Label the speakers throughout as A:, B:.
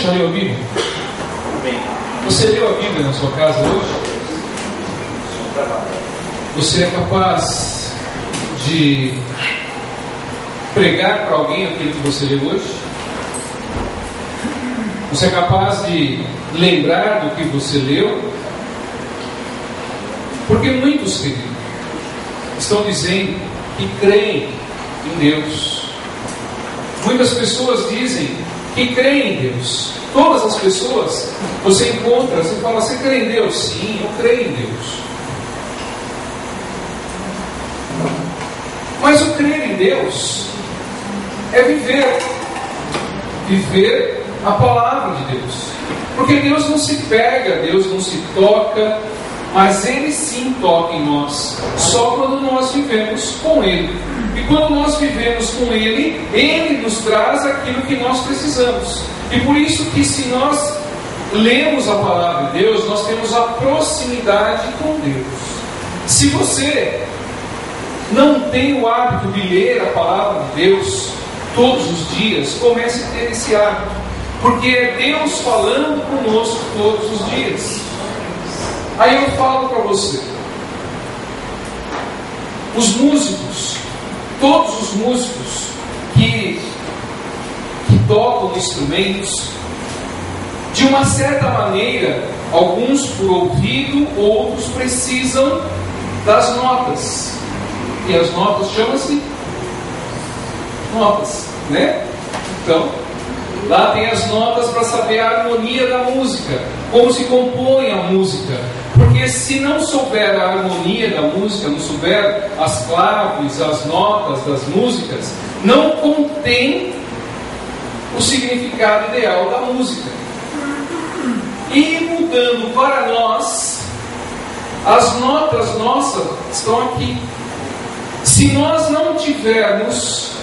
A: Já leu a Bíblia? Você leu a Bíblia na sua casa hoje? Você é capaz de pregar para alguém aquilo que você leu hoje? Você é capaz de lembrar do que você leu? Porque muitos, queridos, estão dizendo que creem em Deus. Muitas pessoas dizem que creem em Deus. Todas as pessoas você encontra, você fala, você crê em Deus? Sim, eu creio em Deus. Mas o crer em Deus é viver a palavra de Deus. Porque Deus não se pega, Deus não se toca, mas Ele sim toca em nós, só quando nós vivemos com Ele. E quando nós vivemos com Ele, Ele nos traz aquilo que nós precisamos. E por isso que se nós lemos a palavra de Deus, nós temos a proximidade com Deus. Se você não tem o hábito de ler a palavra de Deus todos os dias, comece a ter esse hábito, porque é Deus falando conosco todos os dias. Aí eu falo para você, os músicos, todos os músicos que tocam instrumentos, de uma certa maneira, alguns por ouvido, outros precisam das notas. E as notas chamam-se notas, né? Então, lá tem as notas para saber a harmonia da música, como se compõe a música. Porque se não souber a harmonia da música, não souber as claves, as notas das músicas, não contém o significado ideal da música. E mudando para nós, as notas nossas estão aqui. Se nós não tivermos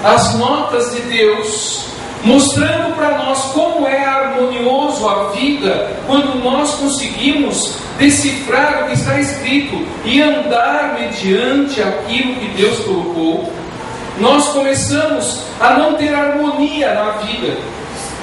A: as notas de Deus mostrando para nós como é harmonioso a vida, quando nós conseguimos decifrar o que está escrito e andar mediante aquilo que Deus colocou, nós começamos a não ter harmonia na vida.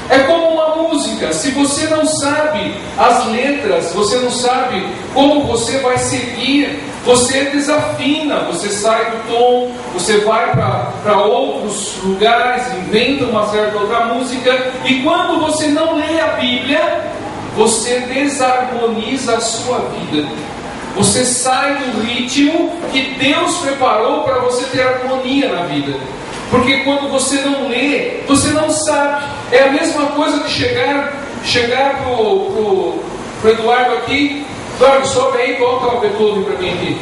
A: É como uma música, se você não sabe as letras, você não sabe como você vai seguir, você desafina, você sai do tom, você vai para outros lugares, inventa uma certa outra música, e quando você não lê a Bíblia, você desarmoniza a sua vida. Você sai do ritmo que Deus preparou para você ter harmonia na vida. Porque quando você não lê, você não sabe. É a mesma coisa que chegar pro Eduardo aqui. Eduardo, sobe aí e toca o Beethoven para mim aqui.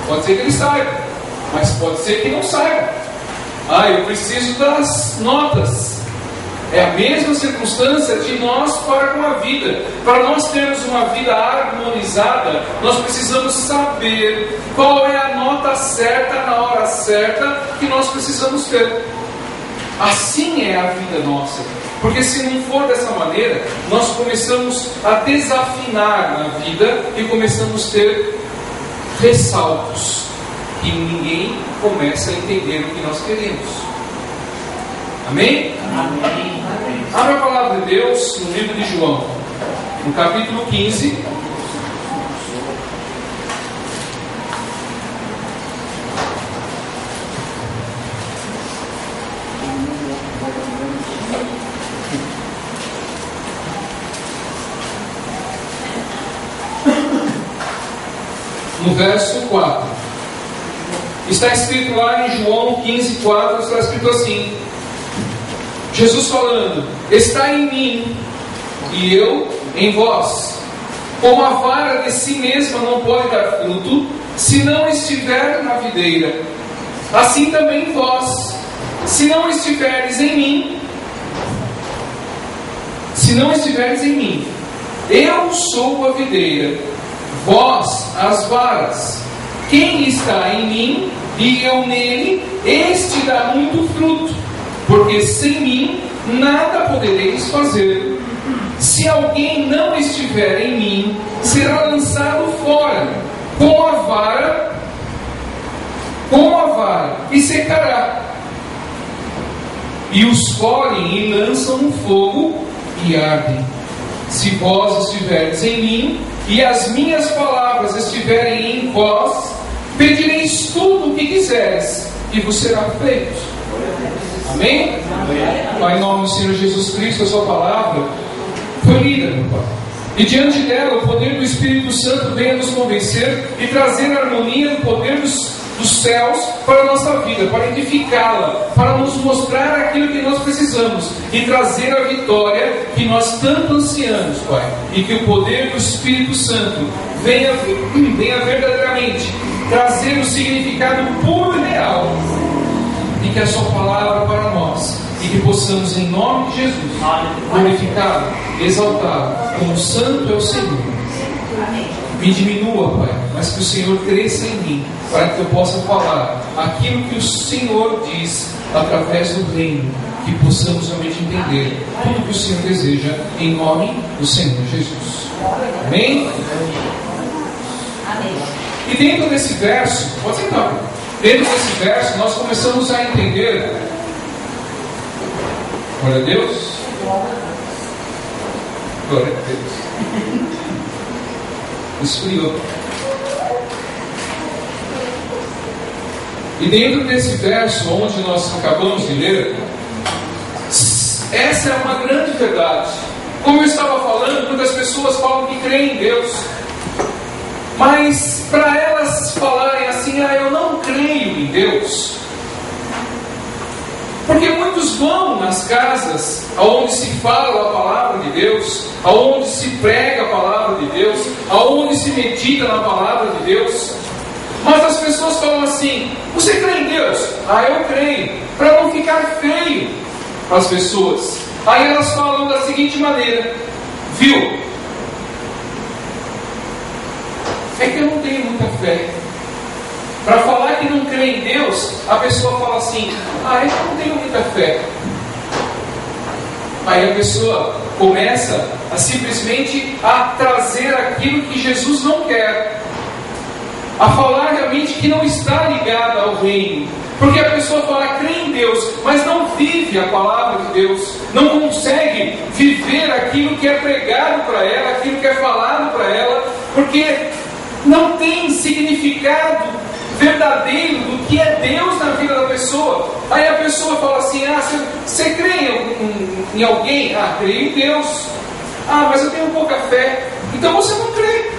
A: Pode ser que ele saiba, mas pode ser que não saiba. Eu preciso das notas. É a mesma circunstância de nós para com a vida. Para nós termos uma vida harmonizada, nós precisamos saber qual é a nota certa, na hora certa, que nós precisamos ter. Assim é a vida nossa. Porque se não for dessa maneira, nós começamos a desafinar na vida e começamos a ter ressaltos que ninguém começa a entender o que nós queremos. Amém? Amém. Abra a palavra de Deus no livro de João, no capítulo 15. No verso 4. Está escrito lá em João 15:4, está escrito assim: Jesus falando, está em mim e eu em vós. Como a vara de si mesma não pode dar fruto, se não estiver na videira, assim também vós, se não estiveres em mim, eu sou a videira, vós as varas. Quem está em mim e eu nele, este dá muito fruto, porque sem mim nada podereis fazer. Se alguém não estiver em mim, será lançado fora com a vara e secará. e os colhem e lançam no fogo e ardem. Se vós estiverdes em mim, e as minhas palavras estiverem em vós, pedireis tudo o que quiseres, e vos será feito. Amém? Pai, em nome do Senhor Jesus Cristo, a sua palavra foi lida, meu Pai. E diante dela, o poder do Espírito Santo venha nos convencer e trazer a harmonia do poder dos céus para a nossa vida, para edificá-la, para nos mostrar aquilo que nós precisamos e trazer a vitória que nós tanto ansiamos, Pai. E que o poder do Espírito Santo venha verdadeiramente trazer o significado puro e real, e que a sua palavra para nós, e que possamos, em nome de Jesus, glorificá-lo, exaltá-lo, como santo é o Senhor. Me diminua, Pai, mas que o Senhor cresça em mim, para que eu possa falar aquilo que o Senhor diz através do reino, que possamos realmente entender tudo que o Senhor deseja, em nome do Senhor Jesus. Amém? E dentro desse verso, pode sentar, dentro desse verso nós começamos a entender, glória a Deus, glória a Deus, esfriou. E dentro desse verso onde nós acabamos de ler, essa é uma grande verdade. Como eu estava falando, muitas pessoas falam que creem em Deus, mas para elas falarem assim, eu não creio em Deus, porque muitos vão nas casas aonde se fala a palavra de Deus, aonde se prega a palavra de Deus, aonde se medita na palavra de Deus, mas as pessoas falam assim: você crê em Deus? Eu creio, para não ficar feio para as pessoas. Aí elas falam da seguinte maneira: viu? É que eu não tenho muita fé. Para falar que não crê em Deus, a pessoa fala assim: é que eu não tenho muita fé. Aí a pessoa começa a simplesmente a trazer aquilo que Jesus não quer, a falar realmente que não está ligada ao reino, porque a pessoa fala, crê em Deus, mas não vive a palavra de Deus, não consegue viver aquilo que é pregado para ela, aquilo que é falado para ela, porque não tem significado verdadeiro do que é Deus na vida da pessoa. Aí a pessoa fala assim: você crê em alguém? Creio em Deus. Mas eu tenho pouca fé. Então você não crê.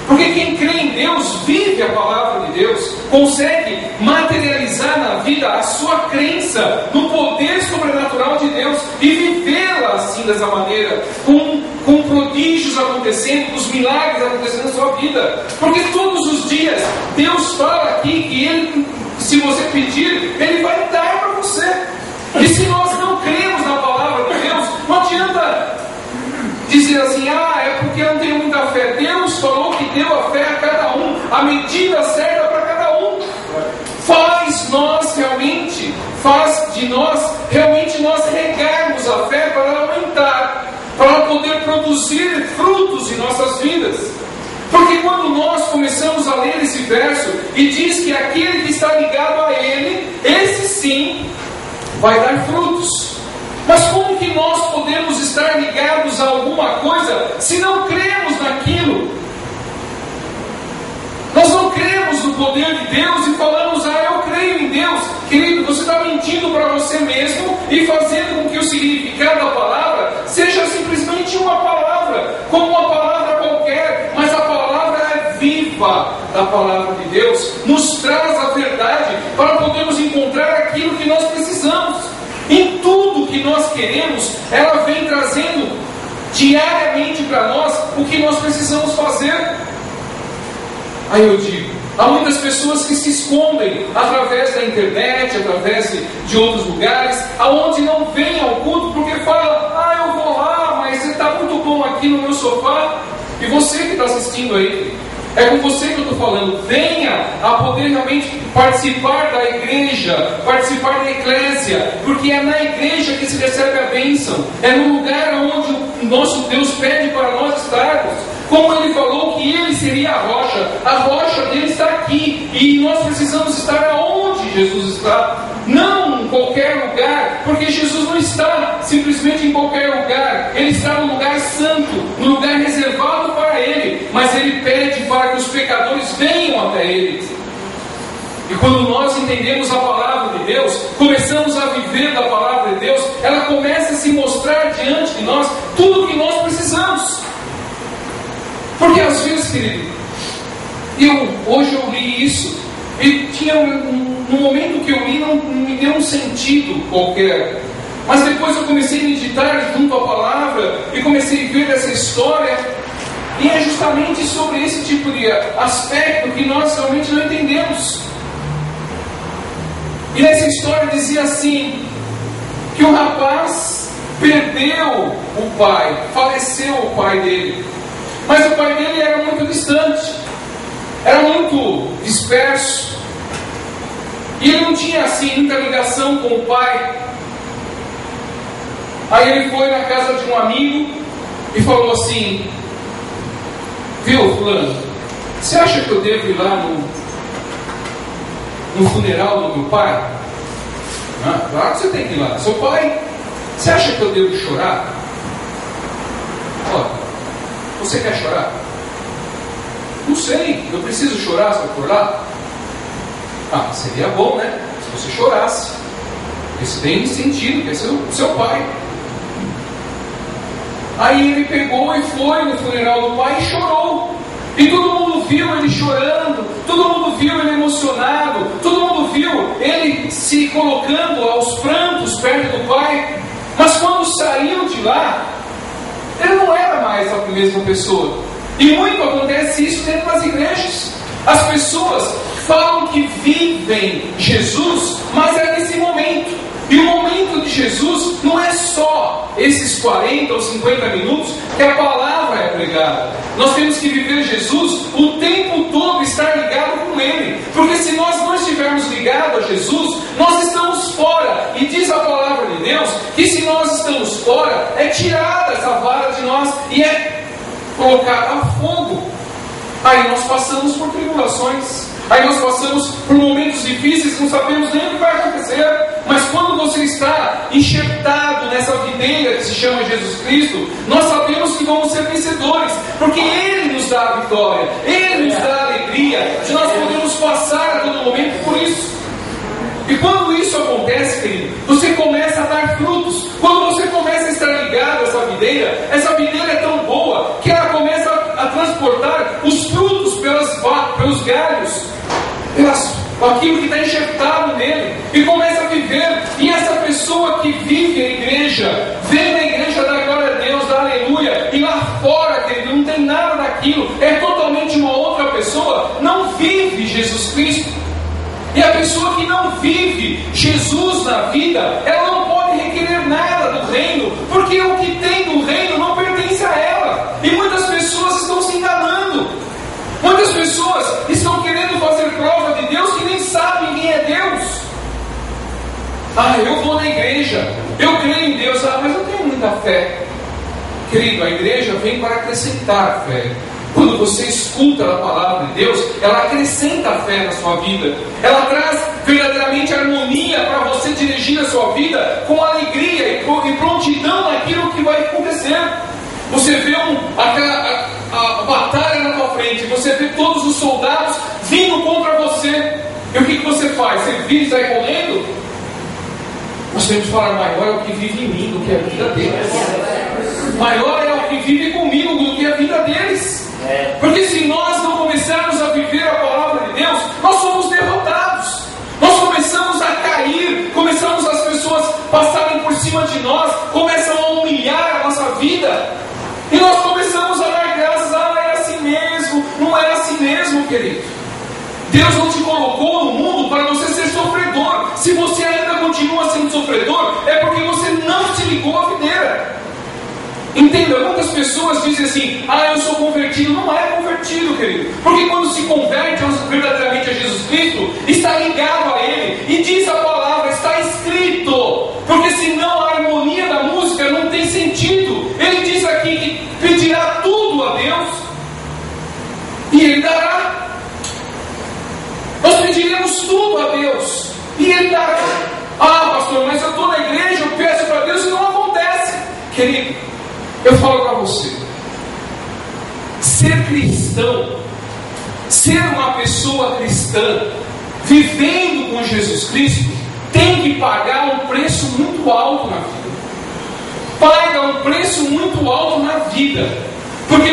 A: Porque quem crê em Deus vive a palavra de Deus, consegue materializar na vida a sua crença no poder sobrenatural de Deus e vivê-la assim, dessa maneira, com prodígios acontecendo, os milagres acontecendo na sua vida. Porque todos os dias Deus fala aqui que Ele, se você pedir, Ele vai dar para você. E se nós não cremos na palavra de Deus, não adianta dizer assim: é porque eu não tenho muita fé. Deus falou que deu a fé a cada um, a medida certa para cada um. Faz de nós realmente nós regarmos a fé para ela aumentar, para poder produzir frutos em nossas vidas. Porque quando nós começamos a ler esse verso e diz que aquele que está ligado a Ele, esse sim vai dar frutos. Mas como que nós podemos estar ligados a alguma coisa se não cremos naquilo? Nós não cremos no poder de Deus e falamos: eu creio em Deus. Querido, você está mentindo para você mesmo e fazendo com que o significado da palavra seja simplesmente uma palavra, como uma palavra qualquer. Mas a palavra é viva da palavra de Deus, nos traz a verdade para podermos encontrar aquilo que nós precisamos. Em tudo que nós queremos, ela vem trazendo diariamente para nós o que nós precisamos fazer. Aí eu digo, há muitas pessoas que se escondem através da internet, através de outros lugares, aonde não vêm ao culto, porque fala: eu vou lá, mas está muito bom aqui no meu sofá. E você que está assistindo aí, é com você que eu estou falando. Venha a poder realmente participar da igreja, participar da eclésia, porque é na igreja que se recebe a bênção, é no lugar onde o nosso Deus pede para nós estarmos. Como Ele falou que Ele seria a rocha dele está aqui, e nós precisamos estar aonde Jesus está, não em qualquer lugar lugar, porque Jesus não está simplesmente em qualquer lugar, Ele está no lugar santo, no lugar reservado para Ele, mas Ele pede para que os pecadores venham até Ele. E quando nós entendemos a palavra de Deus, começamos a viver da palavra de Deus, ela começa a se mostrar diante de nós tudo o que nós precisamos. Porque às vezes, querido, hoje eu li isso, e tinha no momento que eu li não me deu um sentido qualquer, mas depois eu comecei a meditar junto à palavra e comecei a ver essa história, e é justamente sobre esse tipo de aspecto que nós realmente não entendemos. E nessa história dizia assim, que o rapaz perdeu o pai, faleceu o pai dele, mas o pai dele era muito distante, era muito disperso, e ele não tinha assim muita ligação com o pai. Aí ele foi na casa de um amigo e falou assim: viu, fulano, você acha que eu devo ir lá no funeral do meu pai? Ah, claro que você tem que ir lá. Seu pai, você acha que eu devo chorar? Olha, você quer chorar? Não sei, eu preciso chorar se eu for lá? Ah, seria bom, né? Se você chorasse. Isso tem sentido, que é seu pai. Aí ele pegou e foi no funeral do pai e chorou. E todo mundo viu ele chorando, todo mundo viu ele emocionado, todo mundo viu ele se colocando aos prantos perto do pai. Mas quando saiu de lá, ele não era mais a mesma pessoa. E muito acontece isso dentro das igrejas. As pessoas falam que vivem Jesus, mas é nesse momento. E o momento de Jesus não é só esses 40 ou 50 minutos que a palavra é pregada. Nós temos que viver Jesus o tempo todo, estar ligado com Ele. Porque se nós não estivermos ligados a Jesus, nós estamos fora. E diz a palavra de Deus que se nós estamos fora, é tirada essa vara de nós e é colocada a fogo. Aí nós passamos por tribulações, aí nós passamos por momentos difíceis, não sabemos nem o que vai acontecer. Mas quando você está enxertado nessa videira que se chama Jesus Cristo, nós sabemos que vamos ser vencedores, porque Ele nos dá a vitória, Ele nos dá a alegria, que nós podemos passar a todo momento por isso. E quando isso acontece, querido, você começa a dar frutos. Quando você começa a estar ligado a essa videira é tão boa que ela começa a transportar os frutos pelos galhos, aquilo que está enxertado nele, e começa a viver. E essa pessoa que vive a igreja, vem na igreja, dá glória a Deus, dá aleluia, e lá fora, querido, não tem nada daquilo, é totalmente uma outra pessoa, não vive Jesus Cristo. E a pessoa que não vive Jesus na vida, ela não pode requerer nada do reino, porque o que tem do reino não pertence a ela. E muitas pessoas estão se enganando, muitas pessoas estão querendo fazer prova de Deus que nem sabem quem é Deus. Ah, eu vou na igreja, eu creio em Deus, mas eu tenho muita fé. Querido, a igreja vem para acrescentar a fé. Quando você escuta a palavra de Deus, ela acrescenta a fé na sua vida. Ela traz verdadeiramente harmonia para você dirigir a sua vida com alegria e prontidão naquilo que vai acontecer. Você vê a batalha na tua frente, você vê todos os soldados vindo contra você. E o que você faz? Você vira e sai correndo? Nós temos que falar, maior é o que vive em mim do que a vida deles. Maior é o que vive comigo do que a vida deles. Porque se nós não começarmos a viver a palavra de Deus, nós somos derrotados. Nós começamos a cair, começamos as pessoas passarem por cima de nós, começam a humilhar a nossa vida, e nós começamos a dar graças. É assim mesmo, não é assim mesmo, querido. Deus não te colocou no mundo para você ser sofredor. Se você ainda continua sendo sofredor, é porque você não se ligou à videira. Entenda, muitas pessoas dizem assim: eu sou convertido. Não é convertido, querido, porque quando se converte verdadeiramente a Jesus Cristo, está ligado a Ele, e diz a palavra, está escrito, porque senão a harmonia da música não tem sentido. Ele diz aqui que pedirá tudo a Deus e Ele dará. Nós pediremos tudo a Deus e Ele dará. Ah, pastor, mas eu estou na igreja, eu peço para Deus e não acontece. Querido, eu falo para você, ser cristão, ser uma pessoa cristã, vivendo com Jesus Cristo, tem que pagar um preço muito alto na vida. Paga um preço muito alto na vida. Porque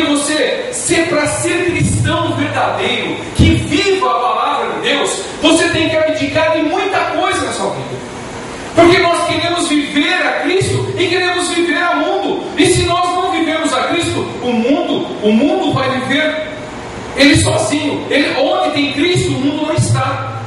A: para ser cristão verdadeiro, que viva a palavra de Deus, você tem que abdicar de muita coisa na sua vida. Porque nós queremos viver a Cristo e queremos viver a mundo. E se nós não vivemos a Cristo, o mundo vai viver ele sozinho. Onde tem Cristo, o mundo não está.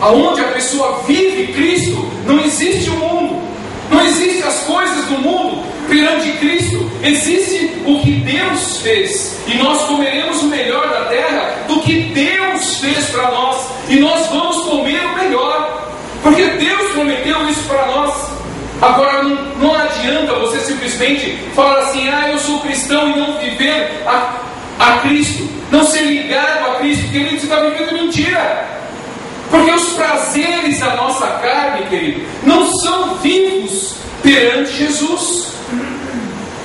A: Aonde a pessoa vive Cristo, não existe o mundo. Não existem as coisas do mundo perante Cristo. Existe o que Deus fez. E nós comeremos o melhor da terra do que Deus fez para nós. E nós vamos comer o melhor. Porque Deus prometeu isso para nós. Agora não adianta você simplesmente falar assim: ah, eu sou cristão, e não viver a Cristo, não ser ligado a Cristo. Querido, você está vivendo mentira. Porque os prazeres da nossa carne, querido, não são vivos perante Jesus.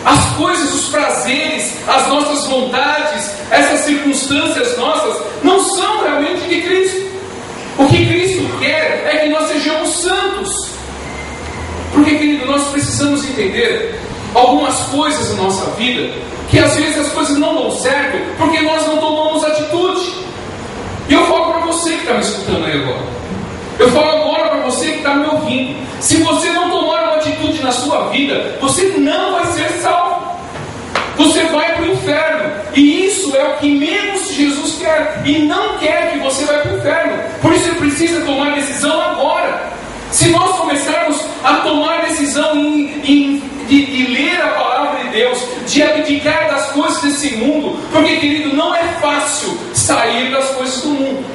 A: As coisas, os prazeres, as nossas vontades, essas circunstâncias nossas, não são realmente de Cristo. O que Cristo quer é que nós sejamos santos. Porque, querido, nós precisamos entender algumas coisas na nossa vida, que às vezes as coisas não dão certo, porque nós não tomamos atitude. E eu falo para você que está me escutando aí agora. Eu falo agora para você que está me ouvindo. Se você não tomar uma atitude na sua vida, você não vai ser salvo. Você vai para o inferno. E isso é o que menos Jesus quer. E não quer que você vá para o inferno. Por isso você precisa tomar decisão agora. Se nós começarmos a tomar decisão de ler a palavra de Deus, de abdicar das coisas desse mundo, porque, querido, não é fácil sair das coisas do mundo.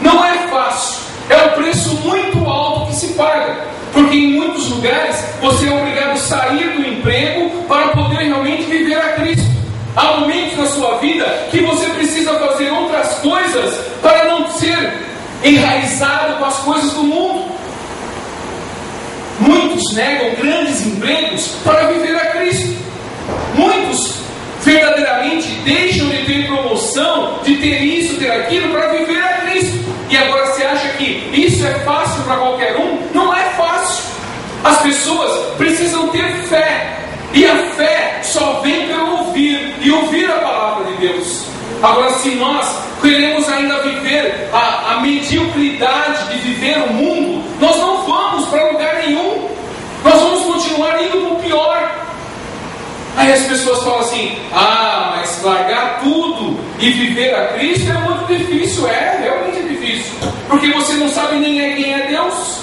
A: Não é fácil. É um preço muito alto que se paga. Porque em muitos lugares você é obrigado a sair do emprego para poder realmente viver a Cristo. Há momentos na sua vida que você precisa fazer outras coisas para não ser enraizado com as coisas do mundo. Muitos negam grandes empregos para viver a Cristo. Muitos verdadeiramente deixam de ter promoção, de ter isso, ter aquilo, para viver a Cristo. E agora você acha que isso é fácil para qualquer um? Não é fácil. As pessoas precisam ter fé. E a fé só vem pelo ouvir. E ouvir a palavra de Deus. Agora, se nós queremos ainda viver a mediocridade de viver o mundo, nós não vamos para lugar nenhum. Nós vamos continuar indo para o pior. Aí as pessoas falam assim: ah, mas largar tudo e viver a Cristo é muito difícil. É, realmente é difícil. Porque você não sabe nem quem é Deus.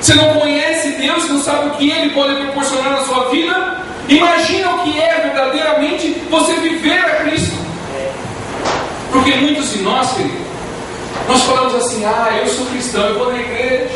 A: Você não conhece Deus, não sabe o que Ele pode proporcionar na sua vida. Imagina o que é verdadeiramente você viver a Cristo. Porque muitos de nós, querido, nós falamos assim: ah, eu sou cristão, eu vou na igreja.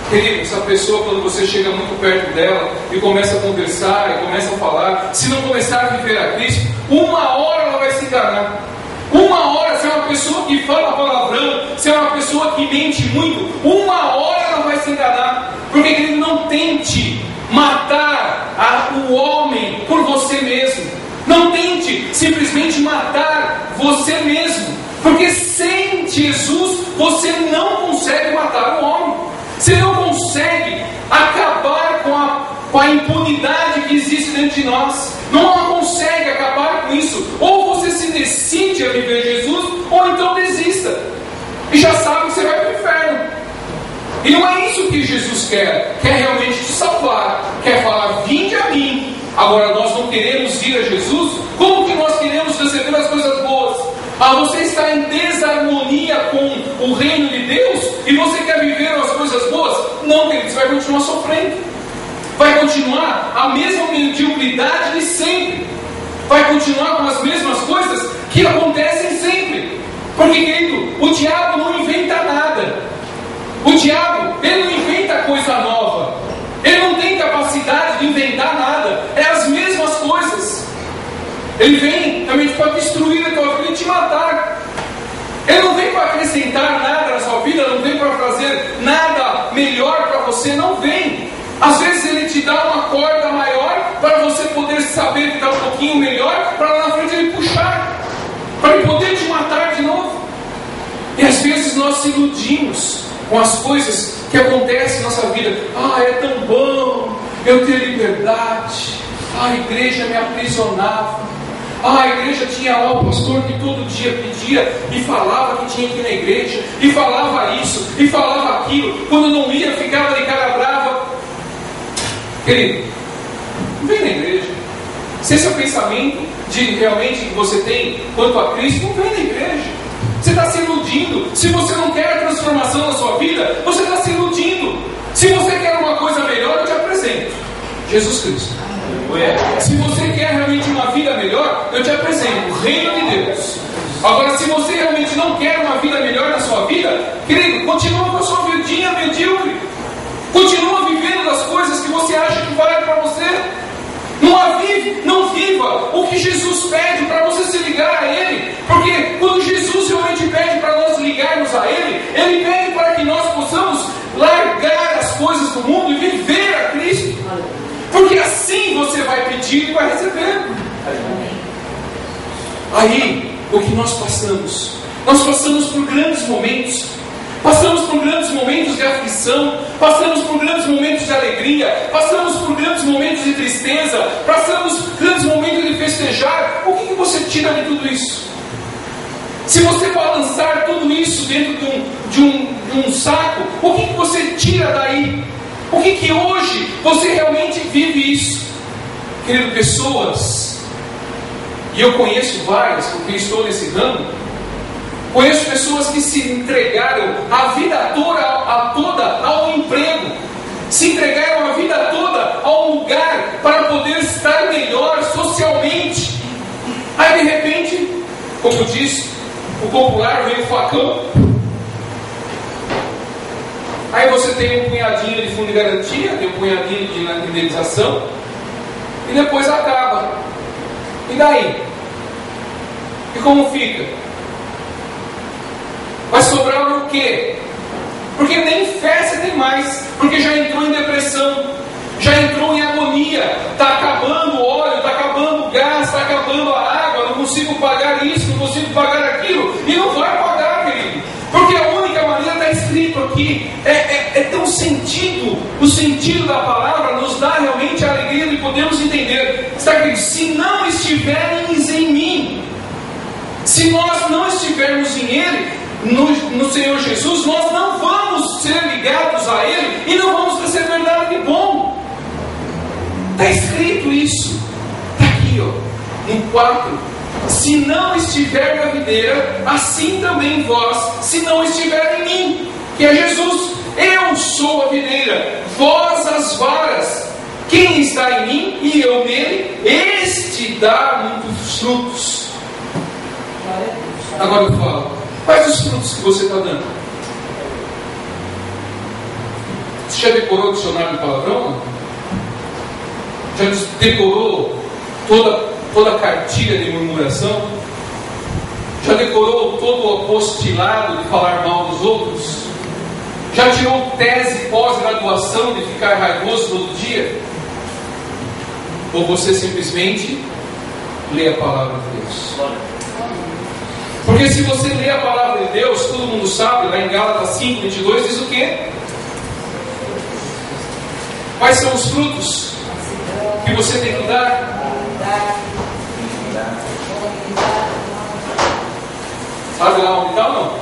A: Querido, essa pessoa, quando você chega muito perto dela e começa a conversar, e começa a falar, se não começar a viver a Cristo, uma hora ela vai se enganar. Uma hora, se é uma pessoa que fala palavrão, se é uma pessoa que mente muito, uma hora ela vai se enganar. Porque, querido, não tente matar o homem por você mesmo. Não tente simplesmente matar você mesmo. Porque sem Jesus você não consegue matar o homem. Você não consegue acabar com a impunidade que existe dentro de nós. Não consegue acabar com isso. Ou você se decide a viver Jesus, ou então desista. E já sabe que você vai para o inferno. E não é isso que Jesus quer. Quer realmente te salvar. Quer falar: vinde a mim. Agora, nós não queremos ir a Jesus. Como que nós queremos receber as coisas boas? Ah, você está em desarmonia com o reino de Deus e você quer viver as coisas boas? Não, querido, você vai continuar sofrendo. Vai continuar a mesma mediocridade de sempre. Vai continuar com as mesmas coisas que acontecem sempre. Porque, querido, o diabo não inventa nada. O diabo, ele não inventa coisa nova. Ele não tem capacidade de inventar nada. É as mesmas coisas. Ele vem realmente para destruir a tua vida e te matar. Ele não vem para acrescentar nada na sua vida, não vem para trazer nada você não vem. Às vezes Ele te dá uma corda maior para você poder saber que está um pouquinho melhor, para lá na frente Ele puxar, para Ele poder te matar de novo. E às vezes nós se iludimos com as coisas que acontecem em nossa vida. É tão bom eu ter liberdade. A igreja me aprisionava. A igreja tinha lá o pastor que todo dia pedia e falava que tinha que ir na igreja, e falava isso, e falava aquilo. Quando não ia, ficava de cara brava. Querido, não vem na igreja. Se esse é o pensamento de realmente que você tem quanto a Cristo, não vem na igreja. Você está se iludindo. Se você não quer a transformação na sua vida, você está se iludindo. Se você quer uma coisa melhor, eu te apresento Jesus Cristo. Se você quer realmente uma vida melhor, eu te apresento o reino de Deus. Agora, se você realmente não quer uma vida melhor na sua vida, querido, continua com a sua vidinha medíocre. Continua vivendo das coisas que você acha que vale para você. Não viva o que Jesus pede para você se ligar a Ele. Porque quando Jesus realmente pede para nós ligarmos a Ele, Ele pede para que nós possamos largar as coisas do mundo e viver a Cristo. Porque assim você vai pedir e vai receber. Aí, o que nós passamos? Nós passamos por grandes momentos. Passamos por grandes momentos de aflição. Passamos por grandes momentos de alegria. Passamos por grandes momentos de tristeza. Passamos por grandes momentos de festejar. O que você tira de tudo isso? Se você balançar tudo isso dentro de um saco, o que você tira daí? O que hoje você realmente vive isso? Querido, pessoas, e eu conheço várias, porque estou nesse ramo, conheço pessoas que se entregaram a vida toda ao emprego, se entregaram a vida toda ao lugar para poder estar melhor socialmente. Aí de repente, como eu disse, o popular veio o facão. Aí você tem um punhadinho de fundo de garantia, tem um punhadinho de indenização, e depois acaba. E daí? E como fica? Vai sobrar o quê? Porque nem fé você tem mais, porque já entrou em depressão, já entrou em agonia, está acabando o óleo, está acabando o gás, está acabando a água, não consigo pagar isso, não consigo pagar aquilo, e não vai pagar, querido. Porque a única maneira está escrito aqui, é tão sentido, o sentido da palavra nos dá realmente a alegria de podermos entender. Está escrito, se não estiveres em mim, se nós não estivermos em Ele, no Senhor Jesus, nós não vamos ser ligados a Ele e não vamos receber nada de bom. Está escrito isso, está aqui, no 4. Se não estiver na videira, assim também vós, se não estiver em mim, que é Jesus. Eu sou a videira, vós as varas. Quem está em mim e eu nele, este dá muitos frutos. Agora eu falo, quais os frutos que você está dando? Você já decorou o dicionário de palavrão? Já decorou toda a cartilha de murmuração? Já decorou todo o apostilado de falar mal dos outros? Já tirou tese pós-graduação de ficar raivoso todo dia? Ou você simplesmente lê a palavra de Deus? Porque se você lê a palavra de Deus, todo mundo sabe, lá em Gálatas 5:22 diz o quê? Quais são os frutos que você tem que dar? Sabe lá onde está ou não?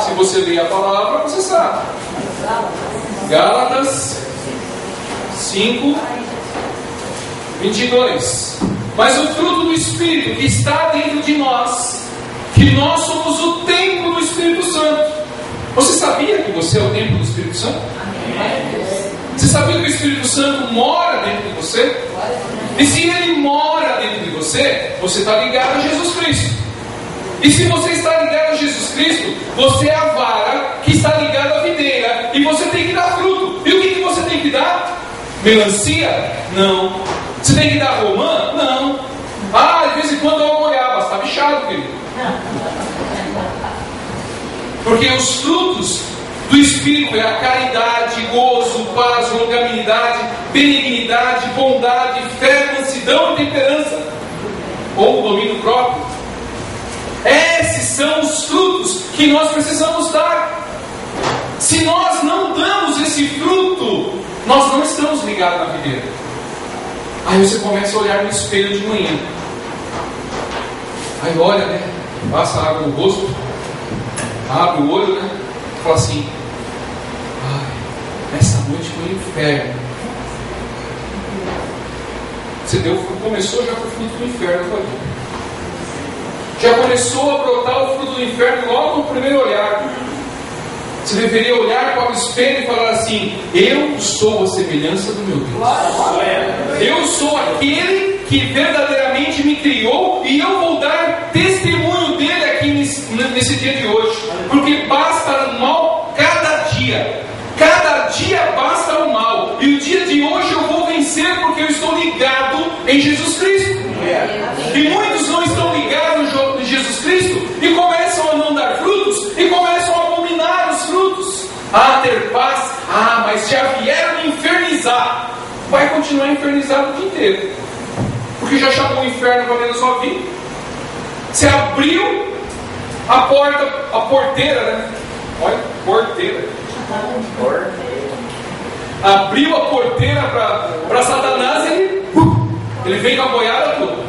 A: Se você lê a palavra, você sabe. Gálatas 5:22. Mas o fruto do Espírito que está dentro de nós, que nós somos o templo do Espírito Santo. Você sabia que você é o templo do Espírito Santo? Você sabia que o Espírito Santo mora dentro de você? E se ele mora dentro de você, você está ligado a Jesus Cristo. E se você está ligado a Jesus Cristo, você é a vara que está ligada à videira. E você tem que dar fruto. E o que você tem que dar? Melancia? Não. Você tem que dar romã? Não. De vez em quando eu vou goiaba. Está bichado, querido. Porque os frutos do Espírito é a caridade, gozo, paz, longanimidade, benignidade, bondade, fé, mansidão e temperança, ou domínio próprio. Esses são os frutos que nós precisamos dar. Se nós não damos esse fruto, nós não estamos ligados na videira. Aí você começa a olhar no espelho de manhã. Aí olha, né? Passa água no rosto, abre o olho, né? Fala assim: ai, essa noite foi um inferno. Você começou já com o fruto do inferno, tá? Já começou a brotar o fruto do inferno logo no primeiro olhar. Você deveria olhar para o espelho e falar assim: eu sou a semelhança do meu Deus. Eu sou aquele que verdadeiramente me criou, e eu vou dar testemunho dele aqui nesse dia de hoje. Porque basta o mal cada dia. Cada dia basta o mal. E o dia de hoje eu vou vencer porque eu estou ligado em Jesus Cristo. E muitos não estão ligados em Jesus Cristo e começam a não dar frutos e começam a abominar os frutos. Ter paz. Mas já vieram me infernizar. Vai continuar infernizado o dia inteiro, porque já chamou o inferno para dentro da sua vida. Você abriu a porta, a porteira, né? Olha, porteira. Abriu a porteira para Satanás e ele vem com a boiada toda.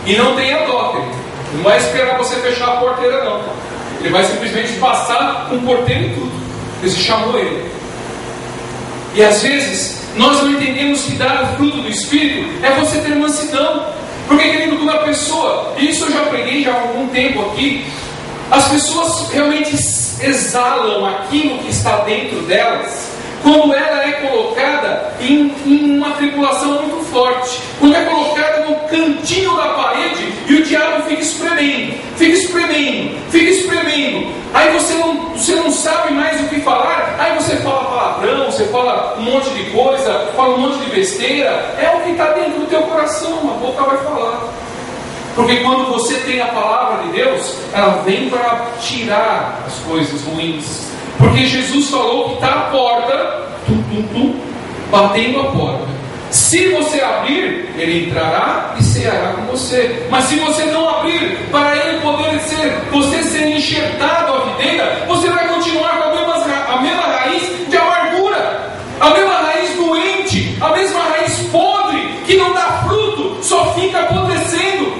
A: E não tenha dó, querido. Não vai esperar você fechar a porteira, não. Ele vai simplesmente passar com porteiro e tudo. Você chamou ele. E às vezes nós não entendemos que dar o fruto do Espírito é você ter mansidão. Porque, querido, quando a pessoa, e isso eu já preguei já há algum tempo aqui, as pessoas realmente exalam aquilo que está dentro delas quando ela é colocada em uma tribulação muito forte, quando é colocada no cantinho da parede e o diabo fica espremendo, fica espremendo, fica espremendo. Aí você não sabe mais o que falar, aí você fala palavrão, você fala um monte de coisa, fala um monte de besteira. É o que está dentro do teu coração, a boca vai falar. Porque quando você tem a palavra de Deus, ela vem para tirar as coisas ruins. Porque Jesus falou que está à porta, batendo a porta. Se você abrir, ele entrará e ceará com você. Mas se você não abrir, para ele poder você ser enxertado à videira, você vai continuar com a mesma raiz de amargura, a mesma raiz doente, a mesma raiz podre, que não dá fruto, só fica apodrecendo.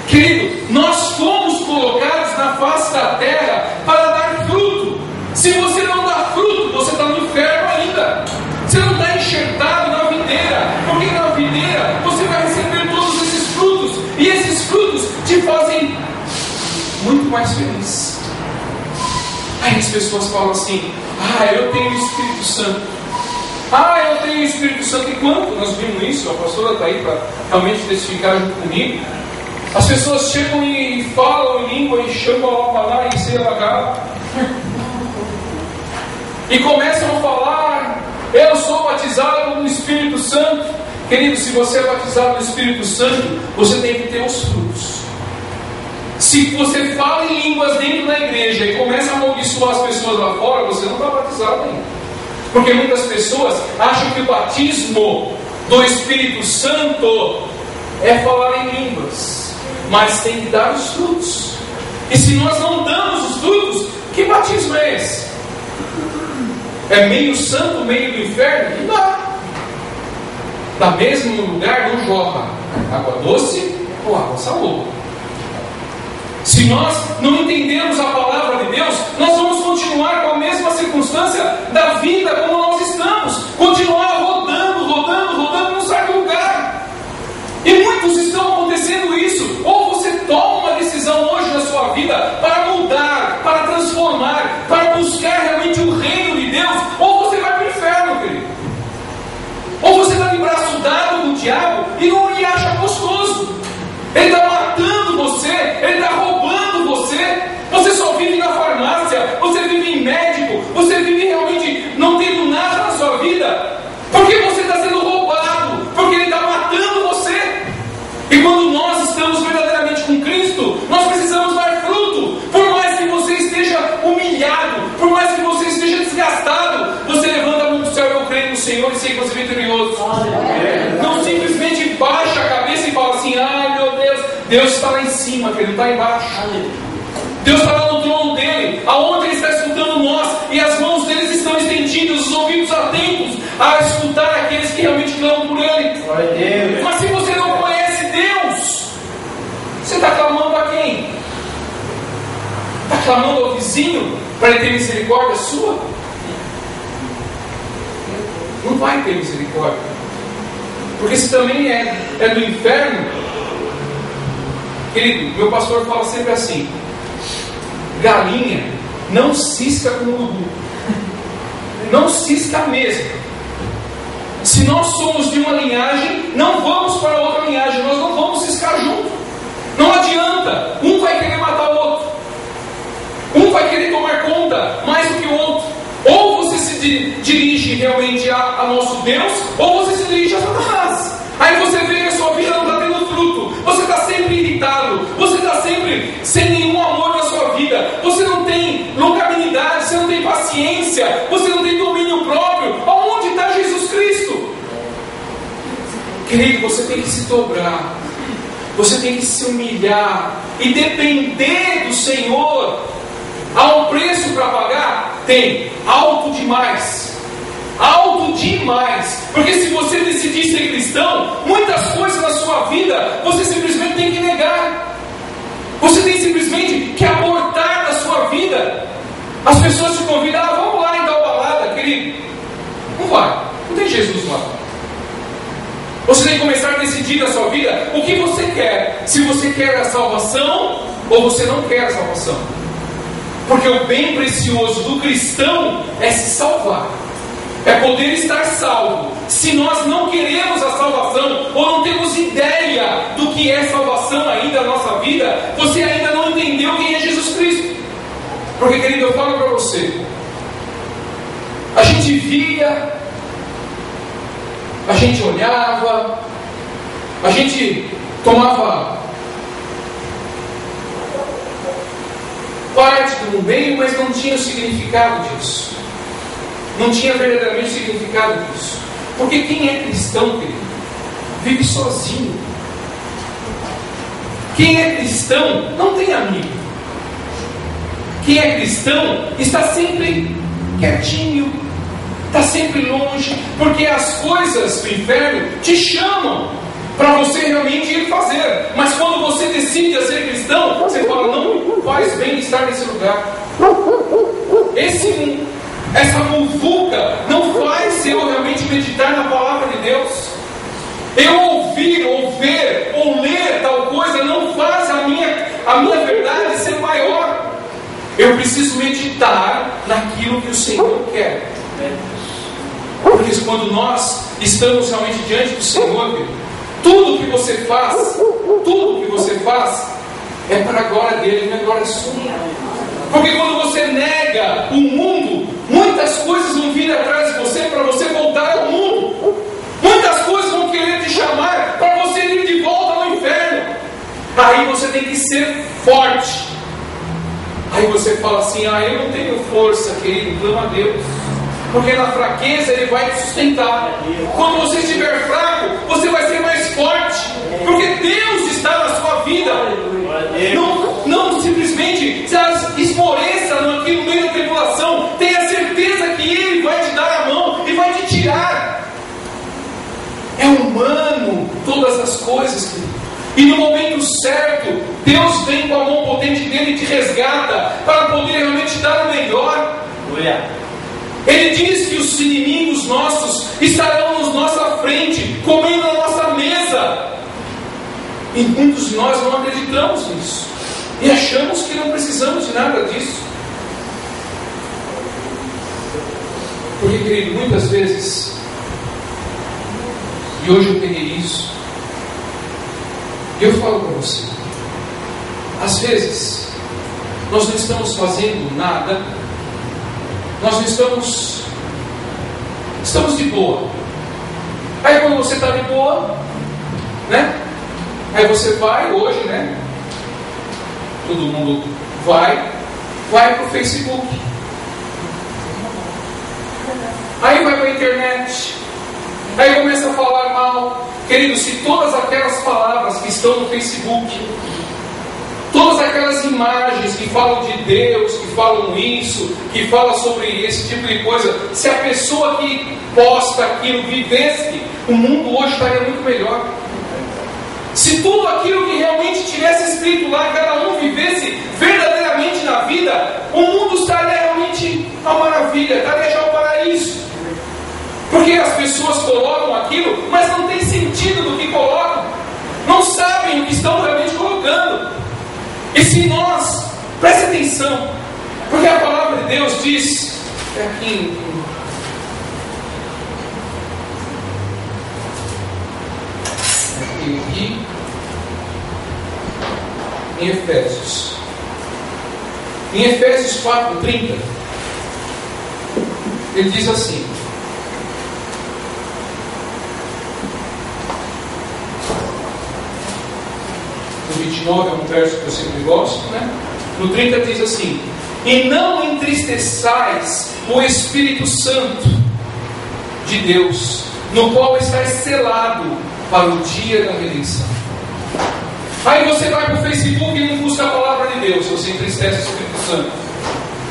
A: Querido, nós fomos colocados na face da terra para dar fruto. Se você não dá fruto, você está no inferno ainda. Você não está enxertado na videira, porque na videira você vai receber todos esses frutos, e esses frutos te fazem muito mais feliz. Aí as pessoas falam assim: eu tenho o Espírito Santo. Eu tenho o Espírito Santo. E quanto nós vimos isso? A pastora está aí para realmente testificar junto comigo. As pessoas chegam e falam em língua e chamam a lá e sei lá, e começam a falar: eu sou batizado no Espírito Santo. Querido, se você é batizado no Espírito Santo, você tem que ter os frutos. Se você fala em línguas dentro da igreja e começa a amaldiçoar as pessoas lá fora, você não está batizado ainda. Porque muitas pessoas acham que o batismo do Espírito Santo é falar em línguas, mas tem que dar os frutos. E se nós não damos os frutos, que batismo é esse? É meio santo, meio do inferno? Não dá. Da mesmo lugar não jorra água doce ou água salobra. Se nós não entendemos a palavra de Deus, nós vamos continuar com a mesma circunstância da vida como nós estamos. Continuar rodando, não sai do lugar. E muitos estão acontecendo isso. Ou você toma uma decisão hoje na sua vida para mudar, para transformar, para buscar realmente o reino de Deus, ou você vai para o inferno, querido. Ou você está de braço dado com o diabo e não lhe acha gostoso. Ele está matando você, ele está roubando você. Você só vive na farmácia, você vive em médico, você vive realmente não tendo nada Senhor e ser inclusive vitorioso. Não simplesmente baixa a cabeça e fala assim: ai meu Deus, Deus está lá em cima, que Ele não está embaixo. Deus está lá no trono dele, aonde Ele está escutando nós, e as mãos deles estão estendidas, os ouvidos atentos a escutar aqueles que realmente clamam por Ele. Mas se você não conhece Deus, você está clamando a quem? Está clamando ao vizinho para ele ter misericórdia sua? Não vai ter misericórdia, porque se também é do inferno. Querido, meu pastor fala sempre assim: galinha não cisca com o urubu, não cisca mesmo. Se nós somos de uma linhagem, não vamos para outra linhagem, nós não vamos ciscar junto. Não adianta, um vai querer matar o outro, um vai querer tomar conta mais do que o outro. Ou você se dirige realmente a nosso Deus, ou você se dirige a Satanás. Aí você vê que a sua vida não está tendo fruto, você está sempre irritado, você está sempre sem nenhum amor na sua vida, você não tem longanimidade, você não tem paciência, você não tem domínio próprio. Aonde está Jesus Cristo? Querido, você tem que se dobrar, você tem que se humilhar e depender do Senhor. Há um preço para pagar? Tem. Alto demais. Alto demais. Porque se você decidir ser cristão, muitas coisas na sua vida você simplesmente tem que negar. Você tem simplesmente que abortar da sua vida. As pessoas te convidam: vamos lá em tal balada, querido. Não vai. Não tem Jesus lá. Você tem que começar a decidir na sua vida o que você quer. Se você quer a salvação ou você não quer a salvação. Porque o bem precioso do cristão é se salvar, é poder estar salvo. Se nós não queremos a salvação, ou não temos ideia do que é salvação ainda na nossa vida, você ainda não entendeu quem é Jesus Cristo. Porque, querido, eu falo para você, a gente via, a gente olhava, a gente tomava parte do meio, mas não tinha o significado disso. Não tinha verdadeiramente o significado disso. Porque quem é cristão, querido, vive sozinho. Quem é cristão não tem amigo. Quem é cristão está sempre quietinho, está sempre longe, porque as coisas do inferno te chamam para você realmente ir fazer. Mas quando você decide a ser cristão, você fala: não faz bem estar nesse lugar. Essa muvuca não faz eu realmente meditar na palavra de Deus. Eu ouvir, ou ver, ou ler tal coisa não faz a minha verdade ser maior. Eu preciso meditar naquilo que o Senhor quer. Porque quando nós estamos realmente diante do Senhor, tudo que você faz é para a glória dele, não é glória sua. Porque quando você nega o mundo, muitas coisas vão vir atrás de você para você voltar ao mundo. Muitas coisas vão querer te chamar para você ir de volta ao inferno. Aí você tem que ser forte. Aí você fala assim: eu não tenho força, querido, clama a Deus. Porque na fraqueza Ele vai te sustentar. Quando você estiver fraco, você vai ser mais forte. Porque Deus está na sua vida. Não simplesmente se esmoreça naquilo no meio da tribulação. Tenha certeza que Ele vai te dar a mão e vai te tirar. É humano todas as coisas, querido. E no momento certo, Deus vem com a mão potente dele e te resgata para poder realmente dar o melhor. Ele diz que os inimigos nossos estarão na nossa frente, comendo a nossa mesa. E muitos de nós não acreditamos nisso. E achamos que não precisamos de nada disso. Porque, querido, muitas vezes, e hoje eu peguei isso, e eu falo para você, às vezes, nós não estamos fazendo nada, nós não estamos de boa. Aí quando você está de boa, né? Aí você vai hoje, né? Todo mundo vai para o Facebook. Aí vai para a internet. Querido, se todas aquelas palavras que estão no Facebook, todas aquelas imagens que falam de Deus, que falam isso, que falam sobre esse tipo de coisa, se a pessoa que posta aquilo vivesse, o mundo hoje estaria muito melhor. Se tudo aquilo que realmente tivesse escrito lá, cada um vivesse verdadeiramente na vida, o mundo estaria realmente uma maravilha, estaria já o paraíso. Porque as pessoas colocam aquilo, mas não tem sentido do que colocam, não sabem o que estão realmente colocando. E se nós, preste atenção, porque a palavra de Deus diz, aqui em Efésios. Em Efésios 4:30, ele diz assim: no 29 é um verso que eu sempre gosto, né? No 30 diz assim: e não entristeçais o Espírito Santo de Deus, no qual estáis selado para o dia da redenção. Aí você vai para o Facebook e não busca a palavra de Deus, você entristece o Espírito Santo.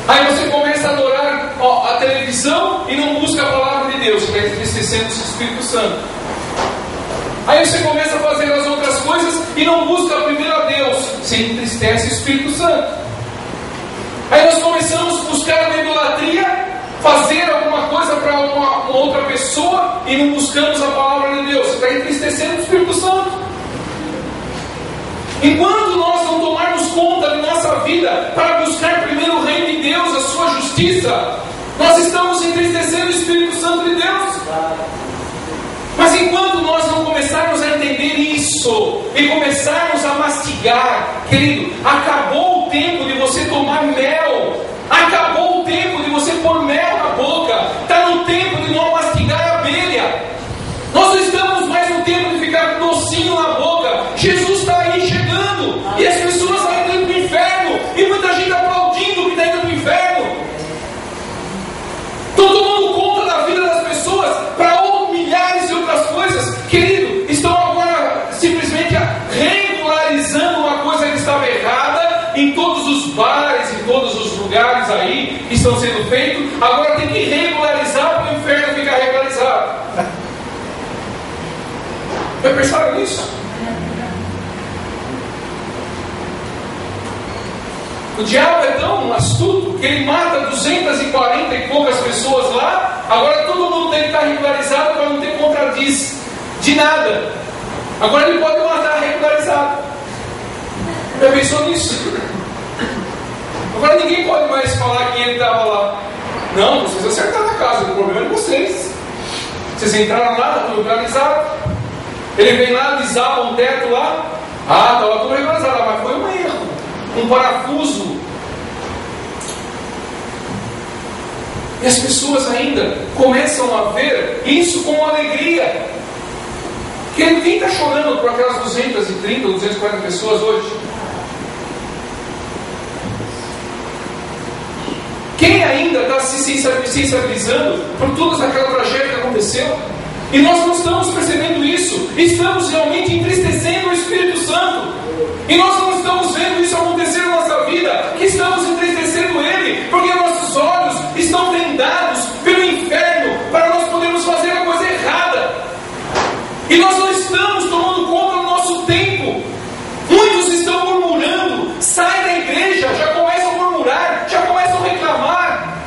A: Aí você começa a adorar a televisão e não busca a palavra de Deus, você está entristecendo o Espírito Santo. Aí você começa a fazer as outras coisas e não busca primeiro a Deus, você entristece o Espírito Santo. Aí nós começamos a buscar a idolatria, fazer alguma coisa para uma outra pessoa e não buscamos a palavra de Deus, você está entristecendo o Espírito Santo. Enquanto nós não tomarmos conta de nossa vida para buscar primeiro o reino de Deus, a sua justiça, nós estamos entristecendo o Espírito Santo de Deus. Mas enquanto nós não começarmos a entender isso e começarmos a mastigar, querido, acabou o tempo de você tomar mel, acabou o tempo de você pôr mel na boca, está no tempo de não mastigar abelha. Nós não estamos mais no tempo de ficar com docinho na boca. Jesus está aí chegando e as pessoas estão indo para o inferno e muita gente aplaudindo que está indo para o inferno. Estão tomando conta da vida das pessoas para milhares de outras coisas. Querido, estão agora simplesmente regularizando uma coisa que estava errada em todos os bares, em todos os lugares aí que estão sendo feitos. Agora tem que regularizar para o inferno ficar regularizado. Já pensaram nisso? O diabo é tão astuto que ele mata 240 e poucas pessoas lá. Agora todo mundo tem que estar regularizado para não ter contradiz de nada. Agora ele pode matar regularizado. Já pensou nisso? Agora ninguém pode mais falar que ele estava lá. Não, vocês acertaram a casa, o problema é de vocês. Vocês entraram lá, está tudo regularizado. Ele vem lá, desaba um teto lá. Ah, estava tudo regularizado, mas foi um erro, um parafuso. E as pessoas ainda começam a ver isso com alegria. Quem está chorando por aquelas 230 ou 240 pessoas hoje? Quem ainda está se sensibilizando por toda aquela tragédia que aconteceu? E nós não estamos percebendo isso. Estamos realmente entristecendo o Espírito Santo. E nós não estamos vendo isso acontecer na nossa vida, que estamos entristecendo Ele, porque nossos olhos estão vendados pelo inferno para nós podermos fazer a coisa errada. E nós não estamos tomando conta do nosso tempo. Muitos estão murmurando, saem da igreja, já começam a murmurar, já começam a reclamar.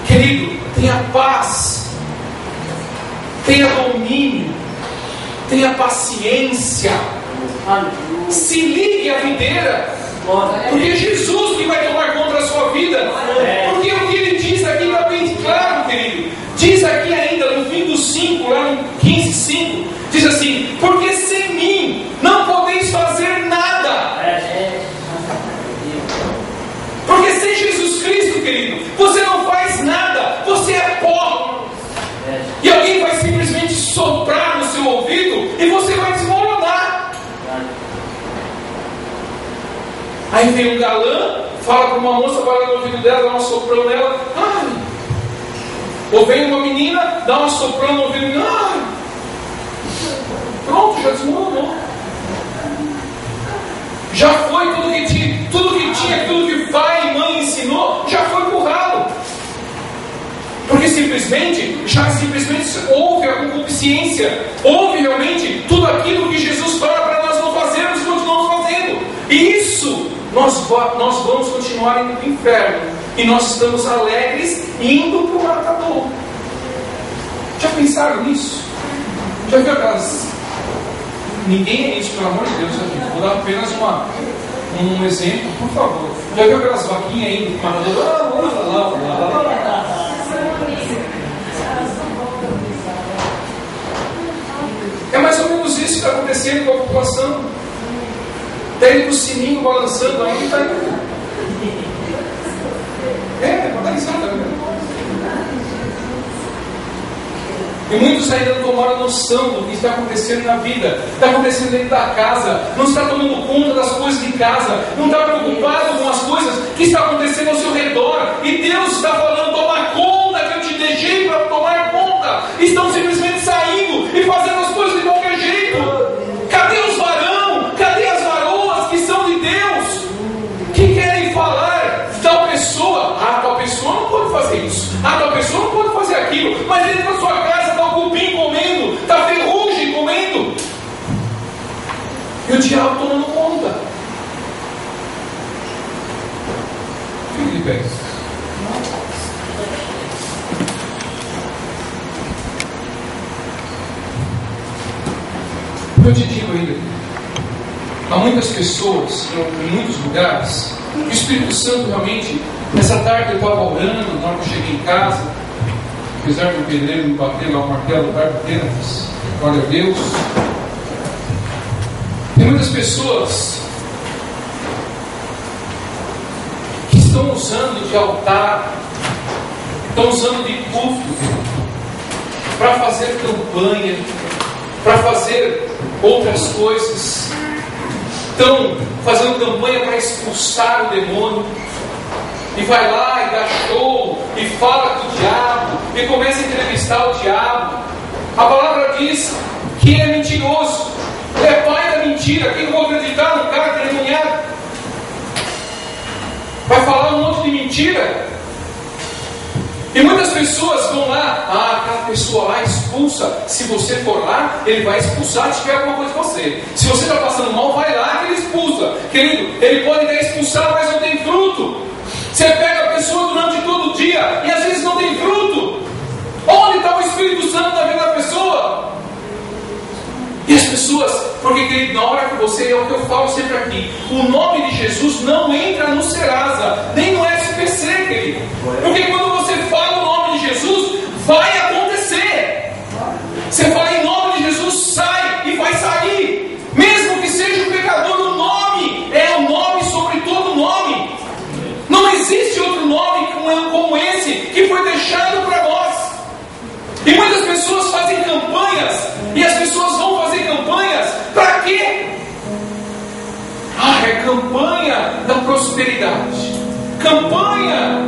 A: Querido, tenha paz, tenha domínio, tenha paciência. Se ligue à videira, porque é Jesus que vai tomar conta da sua vida. Porque o que ele diz aqui está bem claro, querido. Diz aqui ainda no fim do 5, lá no 15:5, diz assim: porque sem mim não podeis fazer nada. Porque sem Jesus Cristo, querido, você não faz nada, você é pó. E alguém vai simplesmente soprar no seu ouvido e você vai desmoronar. Aí vem um galã, fala para uma moça, vai lá no ouvido dela, dá uma soprão nela, ai. Ou vem uma menina, dá uma soprão no ouvido, ai. já desmoronou. Já foi tudo que tinha, tudo que pai e mãe ensinou, já foi pro ralo. Porque simplesmente houve a concupiscência, houve realmente tudo aquilo que Jesus fala para nós não fazermos, continuamos fazendo. E isso, nós vamos continuar indo para o inferno. E nós estamos alegres indo para o matador. Já pensaram nisso? Já viu aquelas... Ninguém é isso, pelo amor de Deus, gente. Vou dar apenas um exemplo, por favor. Já viu aquelas vaquinhas indo para o matador? É mais ou menos isso que está acontecendo com a população. Está indo com o sininho balançando aí, está indo. Está exatamente. E muitos ainda não tomaram noção do que está acontecendo na vida. Está acontecendo dentro da casa. Não está tomando conta das coisas de casa. Não está preocupado com as coisas que estão acontecendo ao seu redor. E Deus está falando, toma conta que eu te deixei para tomar conta. Estão simplesmente saindo e fazendo as coisas de qualquer jeito. Cadê os varão? Cadê as varoas que são de Deus? Que querem falar tal pessoa. Tal pessoa não pode fazer isso. Tal pessoa não pode fazer aquilo. Mas dentro da sua casa está o cupim comendo, está a ferrugem comendo. E o diabo tomando conta. Fique de pé. Eu te digo ainda, há muitas pessoas, em muitos lugares, o Espírito Santo realmente, nessa tarde eu estava orando, na hora que eu cheguei em casa, apesar do pedreiro me bater lá o martelo da tarde inteira, mas glória a Deus. Tem muitas pessoas que estão usando de altar, estão usando de púlpito para fazer campanha, para fazer outras coisas, estão fazendo campanha para expulsar o demônio, e vai lá e dá show, e fala com o diabo, e começa a entrevistar o diabo. A palavra diz que ele é mentiroso, ele é pai da mentira. Quem não acreditar no cara endemoniado vai falar um monte de mentira. E muitas pessoas vão lá, aquela pessoa lá expulsa. Se você for lá, ele vai expulsar se tiver alguma coisa com você. Se você está passando mal, vai lá que ele expulsa. Querido, ele pode até expulsar, mas não tem fruto. Você pega a pessoa durante todo o dia e às vezes não tem fruto. Onde está o Espírito Santo na vida da pessoa? E as pessoas, porque querido, na hora que você, é o que eu falo sempre aqui, o nome de Jesus não entra no Serasa, nem no SPC, querido. Porque quando você fala o nome de Jesus, vai acontecer. Você fala em nome de Jesus, sai e vai sair. Mesmo que seja um pecador, o nome é o nome sobre todo nome. Não existe outro nome como esse que foi deixado para nós. E muitas pessoas fazem campanhas, e as pessoas vão fazer campanhas para quê? É campanha da prosperidade, campanha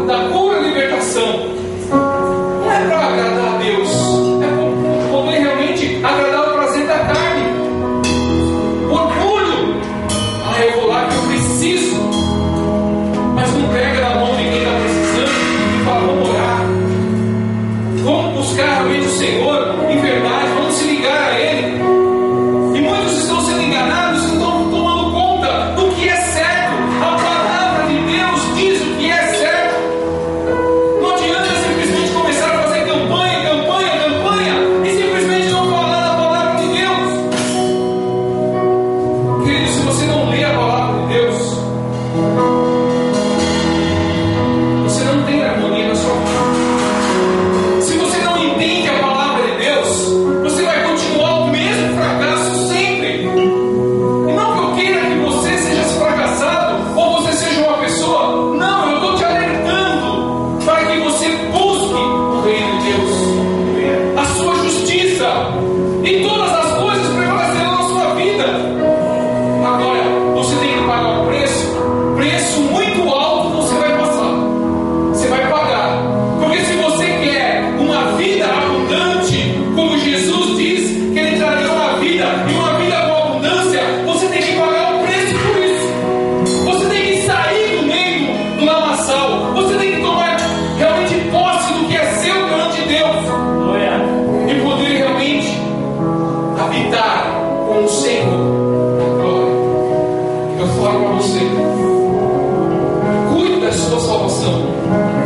A: da cura e libertação. Não é para agradar a Deus, é para poder realmente agradar o prazer da carne. Orgulho. Eu vou lá que eu preciso, mas não pega na mão de quem está precisando e fala, vamos orar, vamos buscar realmente o Senhor em verdade, vamos se ligar a Ele. E muitos estão sendo enganados, estão tomando conta do que é certo. A palavra de Deus diz o que é certo. habitar com o Senhor. Glória. Eu falo para você, cuide da sua salvação.